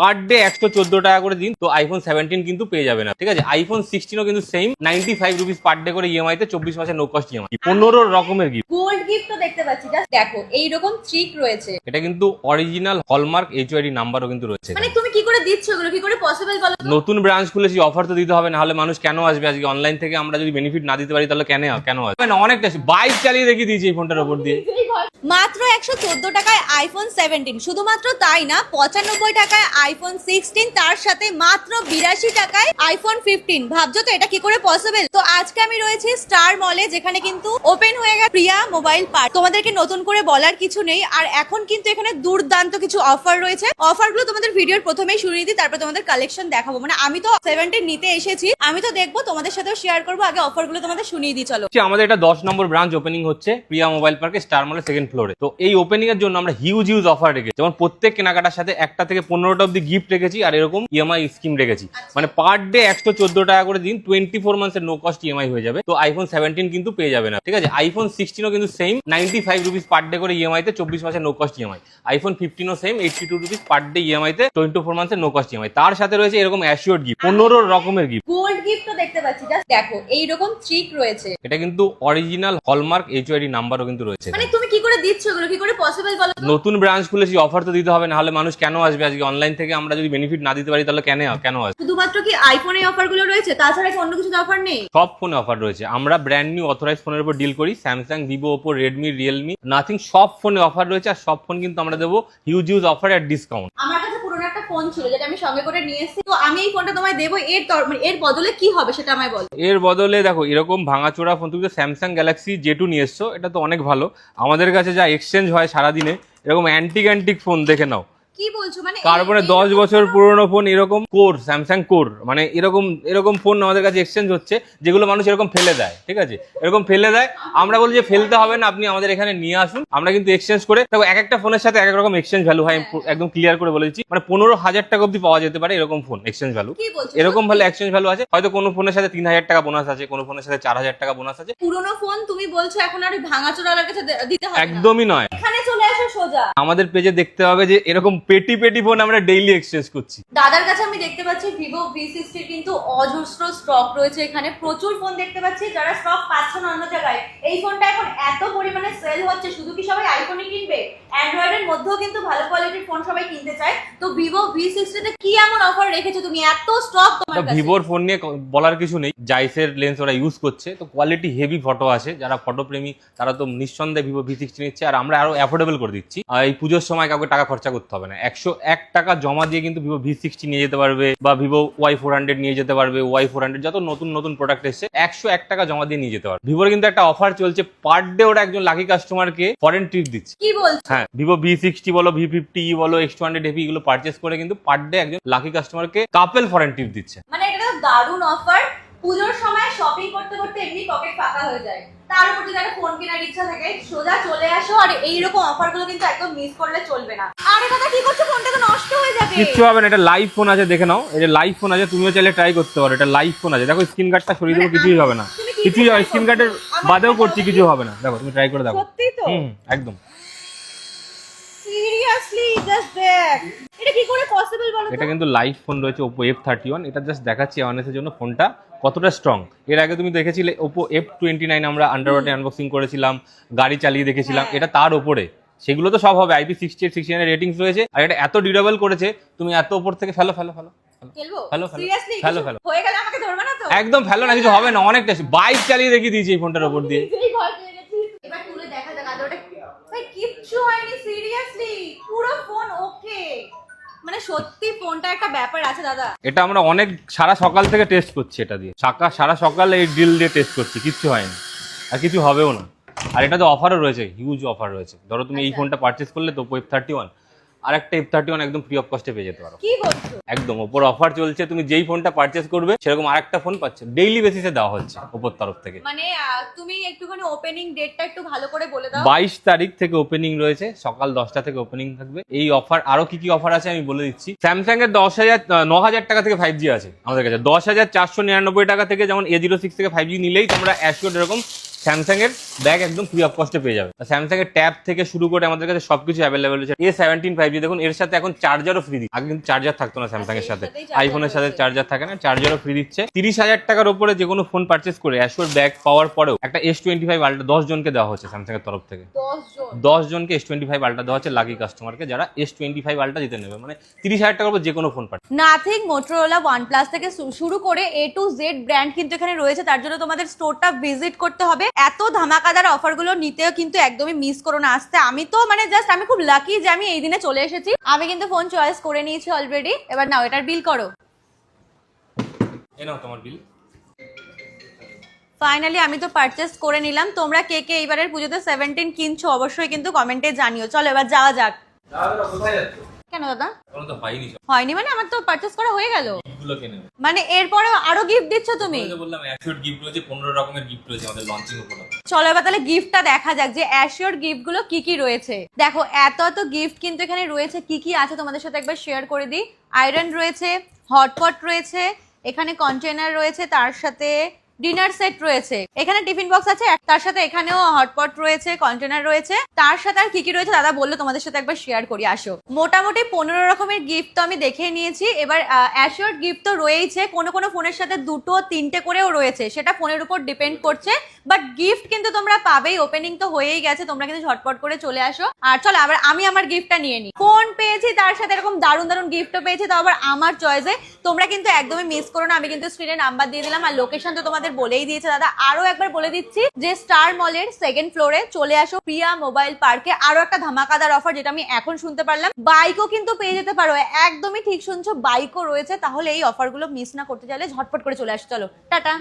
Per day 114 টাকা করে দিন তো আইফোন 17 কিন্তু পেয়ে যাবে না, ঠিক আছে। আইফোন 16ও কিন্তু সেম 95 রুপিস পার ডে করে ইএমআই তে 24 মাসের নো কস্ট ইএমআই, 15 রকমের গিফট। গোল্ড গিফট তো দেখতে পাচ্ছি, জাস্ট দেখো এইরকম ট্রিক রয়েছে। এটা কিন্তু অরিজিনাল হলমার্ক এইচওআইডি নাম্বারও কিন্তু রয়েছে। মানে তুমি কি করে দিচ্ছ এগুলো, কি করে পসিবল বলো তো? নতুন ব্রাঞ্চ খুলেছি, অফার তো দিতে হবে, না হলে মানুষ কেন আসবে আজকে অনলাইন থেকে? আমরা যদি বেনিফিট না দিতে পারি তাহলে কেন আসবে না? অনেকটা বাইক চালিয়ে দেখিয়ে দিয়েছি এই ফোনটার উপর দিয়ে। মাত্র 114 টাকায় আইফোন 17, শুধুমাত্র তাই না 95 টাকায় আইফোন 16, তার সাথে মাত্র 82 টাকায় আইফোন 15। ভাবছো তো এটা কি করে পসিবল? তো আজকে আমি রয়েছি স্টার মলে, যেখানে কিন্তু ওপেন হয়ে গেছে প্রিয়া মোবাইল পার্ক। তোমাদেরকে নতুন করে বলার কিছু নেই, আর এখন কিন্তু এখানে দুর্দান্ত কিছু অফার রয়েছে। অফারগুলো তোমাদের ভিডিওর প্রথমেই শুনিয়ে দিই, তারপর তোমাদের কালেকশন দেখাবো। মানে আমি তো 17 নিতে এসেছি, আমি তো দেখবো, তোমাদের সাথেও শেয়ার করবো। আগে অফারগুলো তোমাদের শুনিয়ে দিই, চলো। আমাদের এটা 10 নম্বর ব্রাঞ্চ ওপেনিং হচ্ছে প্রিয়া মোবাইল পার্কে, স্টার মলের সেকেন্ড ফ্লোরে। তো এই ওপেনিং এর জন্য আমরা হিউজ অফার রেখেছি, যেমন প্রত্যেক কেনাকাটার সাথে 1টা থেকে 15টা অব্দি গিফট রেখেছি, আর এরকম ইএমআই স্কিম রেখেছি। মানে পার ডে 114 টাকা করে দিন 24 মান্থের নো কস্ট ইএমআই হয়ে যাবে। তো আইফোন 17 কিন্তু পেয়ে যাবে না, ঠিক আছে। আইফোন 16ও কিন্তু সেম 95 রুপিস পার ডে করে ইএমআই তে 24 মাসের নো কস্ট ইএমআই। আইফোন 15ও same 82 rupees per day EMI তে 24 মান্থের নো কস্ট ইএমআই। তার সাথে রয়েছে এরকম অ্যাসিওর্ড গিফট, 15 রকমের গিফট। গোল্ড গিফট তো দেখতে পাচ্ছি, জাস্ট দেখো এইরকম ট্রিক রয়েছে। এটা কিন্তু অরিজিনাল হলমার্ক এইচওআইডি নাম্বারও কিন্তু রয়েছে। মানে তুমি কি করে দিচ্ছ এগুলো, কি করে পসিবল বলো তো? নতুন ব্রাঞ্চ খুলেছি, অফার তো দিতে হবে, না হলে মানুষ কেন আসবে আজকে অনলাইন থেকে? আমরা যদি বেনিফিট না দিতে পারি তাহলে কেন আসবে? শুধুমাত্র কি আইফোনে অফারগুলো রয়েছে, তাছাড়া কি অন্য কিছু অফার নেই? সব ফোনে অফার রয়েছে। আমরা ব্র্যান্ড নিউ অথরাইজ ফোনের উপর ডিল করি, Samsung, Vivo, Oppo, Redmi, Realme, nothing, সব ফোনে অফার রয়েছে। আর সব ফোন কিন্তু আমরা দেবো হিউজ অফার আর ডিসকাউন্ট। আমার কাছে পুরনো একটা ফোন ছিল যেটা আমি সঙ্গে করে নিয়ে এসেছি, তো আমি এই ফোনটা তোমায় দেবো। এর বদলে কি হবে সেটা আমায় বলো। এর বদলে দেখো এরকম ভাঙাচোরা ফোন, তুমি তো স্যামসাং গ্যালাক্সি জে2 নিয়ে এসছো, এটা তো অনেক ভালো। আমাদের কাছে যা এক্সচেঞ্জ হয় সারাদিনে, এরকম অ্যান্টিক ফোন দেখে নাও। কি বলছো? মানে কার্বনে 10 বছর পুরনো ফোন, এরকম কোর, স্যামসাং কোর, মানে এরকম ফোন আমাদের কাছে এক্সচেঞ্জ হচ্ছে, যেগুলো মানুষ এরকম ফেলে দেয়, ঠিক আছে। এরকম ফেলে দেয়, আমরা বলি যে ফেলতে হবে না, আপনি আমাদের এখানে নিয়ে আসুন, আমরা কিন্তু এক্সচেঞ্জ করে দেখো। একটা ফোনের সাথে এক রকম এক্সচেঞ্জ ভ্যালু হয়, একদম ক্লিয়ার করে বলে দিচ্ছি। মানে 15,000 টাকা অব্দি পাওয়া যেতে পারে এরকম ফোন এক্সচেঞ্জ ভ্যালু। এরকম ভালো এক্সচেঞ্জ ভ্যালু আছে। হয়তো কোনো ফোনের সাথে 3,000 টাকা বোনাস আছে, কোনো ফোনের সাথে 4,000 টাকা বোনাস আছে। পুরনো ফোন তুমি বলছো এখন আর ভাঙাচোরার কাছে দিতে হবে না? একদমই নয়, এখানে চলে আসো সোজা। আমাদের পেজে দেখতে হবে যে এরকম পেটি ফোন আমরা ডেইলি এক্সচেঞ্জ করছি। দাদার কাছে আমি দেখতে পাচ্ছি ভিভো V60 কিন্তু অজস্র স্টক রয়েছে, এখানে প্রচুর ফোন দেখতে পাচ্ছি, যারা স্টক পাচ্ছ না অন্য জায়গায়। এই ফোনটা এখন এত পরিমাণে সেল হচ্ছে, শুধু কি সবাই আইফোনই কিনবে? অ্যান্ড্রয়েডের মধ্যেও কিন্তু ভালো কোয়ালিটির ফোন সবাই কিনতে চায়। তো ভিভো V60 তে কি এমন অফার রেখেছো তুমি, এত স্টক তোমার কাছে? ভিভোর ফোন নিয়ে বলার কিছু নেই, জাইসের লেন্স ওরা ইউজ করছে, তো কোয়ালিটি হেভি ফটো আসে। যারা ফটো প্রেমী তারা তো নিঃসন্দেহে ভিভো V60 নিচ্ছে, আর আমরা আরো অ্যাফোর্ডেবল করে দিচ্ছি। এই পুজোর সময় কাউকে টাকা খরচা করতে হবে না, 101 টাকা জমা দিয়ে কিন্তু ভিভো V60 নিয়ে যেতে পারবে, বা ভিভো Y400 নিয়ে যেতে পারবে। Y400 যত নতুন প্রোডাক্ট এসছে 101 টাকা জমা দিয়ে নিয়ে যেতে পারবে। ভিভোর কিন্তু একটা অফার চলছে, পার ডে ওরা একজন লাকি কাস্টমারকে ফরেন ট্রিপ দিচ্ছে। কি বলছো? হ্যাঁ, ভিভো V60 বলো, V50 বলো, X200 হেভি, এগুলো পারচেস করে কিন্তু পার ডে একজন লাকি কাস্টমারকে কাপল ফরেন ট্রিপ দিচ্ছে। মানে এটা তো দারুণ অফার। পুজোর সময় শপিং করতে করতে এমনি পকেট ফাঁকা হয়ে যায়, তার উপর যদি একটা ফোন কেনার ইচ্ছা থাকে, সোজা চলে আসো। আর এইরকম অফারগুলো কিন্তু একদম মিস করলে চলবে না। আরে দাদা কি করছো, ফোনটা তো নষ্ট হয়ে যাবে। কিচ্ছু হবে না, এটা লাইভ ফোন আছে, দেখে নাও। এটা লাইভ ফোন আছে, তুমিও চাইলে ট্রাই করতে পারো। এটা লাইভ ফোন আছে, দেখো স্ক্রিন গার্ডটা সরিয়ে দেবো, কিছুই হবে না। কিছুই হবে, স্ক্রিন গার্ডের বাদেও করছি, কিছু হবে না। দেখো তুমি ট্রাই করে দেখো। সত্যি তো? একদম সিরিয়াসলি, জাস্ট দেখ এটা কি করে পসিবল বলো তো? এটা কিন্তু লাইভ ফোন রয়েছে Oppo F31। এটা জাস্ট দেখাচ্ছি অ্যাওয়ারনেসের জন্য ফোনটা কতটা স্ট্রং। এর আগে তুমি দেখেছিলে Oppo F29, আমরা আন্ডারওয়াটে আনবক্সিং করেছিলাম, গাড়ি চালিয়ে দেখেছিলাম। এটা তার উপরে, সেগুলো তো সব হবে। IP68 69 রেটিংস রয়েছে, আর এটা এত ডিউরেবল করেছে, তুমি এত উপর থেকে ফেলো। খেলবো ফেলো সিরিয়াসলি? ফেলো হয়ে গেলে আমাকে ধরবে না তো? একদম ফেলো না, কিছু হবে না। অনেকটা বাইক চালিয়ে দেখিয়ে দিয়েছি এই ফোনটার উপর দিয়ে। নিজেই ভয় পেয়ে গেছি। এবার তুলে দেখা যাক আদৌ ওটা ভাই কিচ্ছু হয়নি, সিরিয়াসলি পুরো ফোন ওকে। মানে সত্যি ফোনটা একটা ব্যাপার আছে দাদা। এটা আমরা অনেক সারা সকাল থেকে টেস্ট করছি, এটা দিয়ে সারা সকাল এই ডিল দিয়ে টেস্ট করছি, কিচ্ছু হয়নি আর কিছু হবেও না। আর এটাতে অফারও রয়েছে, হিউজ অফার রয়েছে। ধরো তুমি এই ফোনটা পারচেস করলে তো Oppo F31, আর একটা F31 একদম ফ্রি অফ কস্টে পেয়ে যেতে পারো। কি বলছো? একদম ওপর অফার চলছে, তুমি যেই ফোনটা পারচেস করবে সেরকম আরেকটা ফোন পাচ্ছে, ডেইলি বেসিসে দেওয়া হচ্ছে ওপর তরফ থেকে। মানে তুমি একটুখানি ওপেনিং ডেটটা একটু ভালো করে বলে দাও। 22 তারিখ থেকে ওপেনিং রয়েছে, সকাল 10টা থেকে ওপেনিং থাকবে। এই অফার আরো কি অফার আছে আমি বলে দিচ্ছি। স্যামসাং এর 9,000 টাকা থেকে 5G আছে আমাদের কাছে। 10,499 টাকা থেকে, যেমন A06 থেকে 5G নিলেই তোমরা অ্যাশিওর এরকম স্যামসাং এর ব্যাগ একদম ফ্রি অফ কস্টে পেয়ে যাবে। স্যামসাং এর ট্যাব থেকে শুরু করে আমাদের কাছে সবকিছু অ্যাভেলেবেল রয়েছে। A17 5G দেখুন, এর সাথে এখন চার্জারও ফ্রি দিচ্ছে। আগে কিন্তু চার্জার থাকতো না স্যামসাং এর সাথে, আইফোনের সাথে চার্জার থাকে না, চার্জারও ফ্রি দিচ্ছে। 30,000 টাকার উপরে যে কোনো ফোন পারচেস করে অ্যাশোর ব্যাগ পাওয়ার পরেও একটা S25 আলট্রা 10 জনকে দেওয়া হচ্ছে স্যামসাং এর তরফ থেকে। 10 জনকে S25 আলট্রা দেওয়া হচ্ছে, লাকি কাস্টমারকে যারা S25 আলট্রা দিতে নেবে, মানে 30,000 টাকার উপর যে কোনো ফোন পাচ্ছে। নাথিং, মোটরোলা, ওয়ানপ্লাস থেকে শুরু করে A to Z ব্র্যান্ড কিন্তু এখানে রয়েছে। তার জন্য তোমাদের স্টোরটা ভিজিট করতে হবে। এত ধামাকাদার অফারগুলো নিতেও কিন্তু একদমই মিস করো না আসতে। আমি তো মানে জাস্ট আমি খুব লাকি যে আমি এই দিনে চলে এসেছি। আমি কিন্তু ফোন চয়েস করে নিয়েছি অলরেডি। এবার নাও এটার বিল করো। এই নাও তোমার বিল। ফাইনালি আমি তো পারচেস করে নিলাম। তোমরা কে কে এইবারের পুজোতে 17 কিনছো অবশ্যই কিন্তু কমেন্টে জানিও। চলো এবার যাওয়া যাক। কোথায় যাচ্ছ? কেন দাদা? তোমরা তো হয়নি, হয়নি মানে আমার তো পারচেস করা হয়ে গেল। গিফটগুলো কিনে নেবে। মানে এরপরে আরো গিফট দিচ্ছ তুমি? আমি তো বললাম অ্যাশোর গিফট রয়েছে, 15 রকমের গিফট রয়েছে আমাদের লঞ্চিং উপলক্ষে। চলো এবার তাহলে গিফটটা দেখা যাক যে অ্যাশিওর গিফট গুলো কি কি রয়েছে। দেখো এত গিফট কিন্তু এখানে রয়েছে। কি কি আছে তোমাদের সাথে একবার শেয়ার করে দিই। আয়রন রয়েছে, হটপট রয়েছে, এখানে কন্টেনার রয়েছে, তার সাথে ডিনার সেট রয়েছে, এখানে টিফিন বক্স আছে, তার সাথে এখানেও হটপট রয়েছে, কন্টেনার রয়েছে, তার সাথে আর কি কি রয়েছে দাদা বললো তোমাদের সাথে একবার শেয়ার করি। আসো, মোটামুটি 15 রকমের গিফট তো আমি দেখে নিয়েছি। এবার অ্যাশিওর গিফট তো রয়েছে, কোনো কোনো ফোনের সাথে 2 3টে করেও রয়েছে, সেটা ফোনের উপর ডিপেন্ড করছে। বাট গিফট কিন্তু তোমরা পাবেই। ওপেনিং তো হয়েই গেছে, তোমরা কিন্তু ঝটপট করে চলে আসো। আর চলো আবার আমি আমার গিফটটা নিয়ে নিই। ফোন পেয়েছি, তার সাথে এরকম দারুণ দারুণ গিফটও পেয়েছি, তো আবার আমার চয়েসে। তোমরা কিন্তু একদমই মিস করো না। আমি কিন্তু স্ক্রিনে নাম্বার দিয়ে দিলাম, আর লোকেশন তো তোমাদের বলেই দিয়েছে দাদা। আরো একবার বলে দিচ্ছি যে স্টার মলের 2nd ফ্লোরে চলে আসো প্রিয়া মোবাইল পার্কে। আরো একটা ধামাকাদার অফার যেটা আমি এখন শুনতে পারলাম, বাইকও কিন্তু পেয়ে যেতে পারো। একদমই ঠিক শুনছো, বাইকও রয়েছে। তাহলে এই অফারগুলো মিস না করতে চাইলে ঝটপট করে চলে আসো। চলো টাটা।